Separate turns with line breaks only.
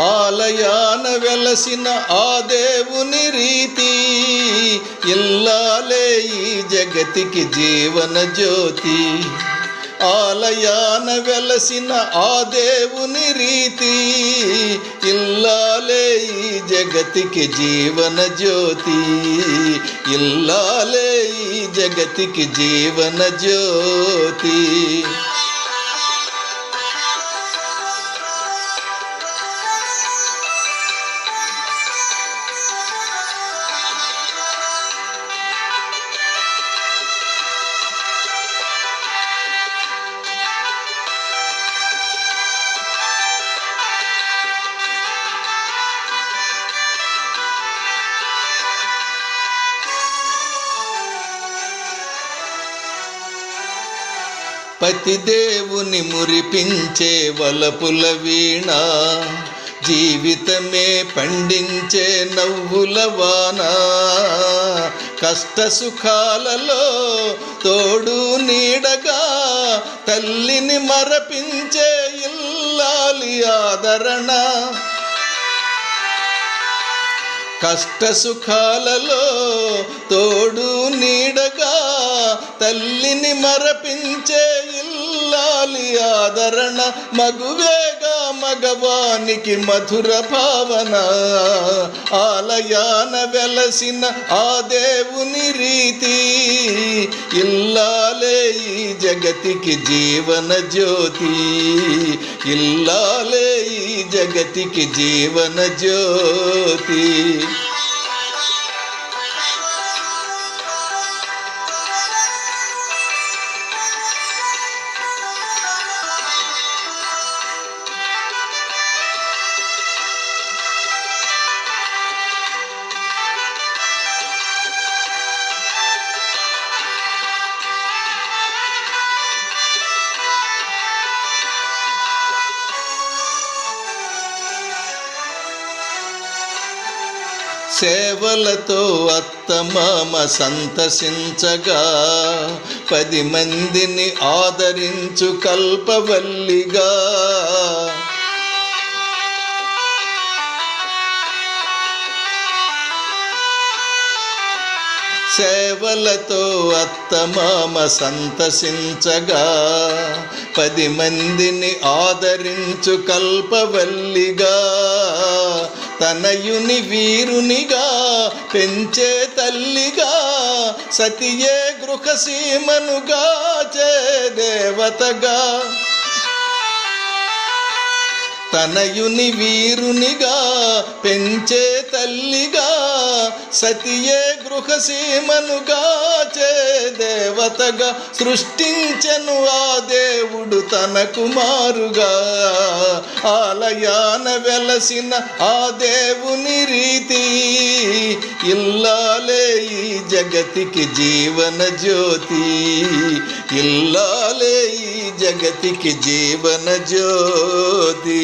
ఆలయాన వెలసిన ఆ దేవుని రీతి, ఇల్లాలే ఈ జగతికి జీవన జ్యోతి. ఆలయాన వెలసిన ఆ దేవుని రీతి, ఇల్లాలే ఈ జగతికి జీవన జ్యోతి. ఇల్లాలే ఈ జగతికి జీవన జ్యోతి. పతిదేవుని మురిపించే వలపుల వీణ, జీవితమే పండించే నవ్వుల వాన. కష్ట సుఖాలలో తోడు నీడగా తల్లిని మరపించే ఇల్లాలి ఆదరణ. కష్ట సుఖాలలో తోడు నీడగా తల్లిని మరపించే ఇల్లాలి ఆదరణ. మగువేగా మగవానికి మధుర భావన, ఆలయాన వెలసిన ఆ దేవుని రీతి. ఇల్లాలే ఈ జగతికి జీవన జ్యోతి. ఇల్లాలే ఈ జగతికి జీవన జ్యోతి. సేవలతో అత్తమామ సంతసించగా, 10 మందిని ఆదరించు కల్పవల్లిగా. సేవలతో అత్తమామ సంతసించగా, 10 మందిని ఆదరించు కల్పవల్లిగా. తనయుని వీరునిగా పెంచే తల్లిగా, సతియే గృహసీమనుగా చే దేవతగా. తనయుని వీరునిగా పెంచే తల్లిగా, సతియే గృహసీమనుగా చే దేవతగా. సృష్టించెను ఆ దేవుడు తన కుమారుగా, ఆలయాన వెలసిన ఆ దేవుని రీతి. ఇల్లాలే ఈ జగతికి జీవన జ్యోతి. ఇల్లాలే ఈ జగతికి జీవన జ్యోతి.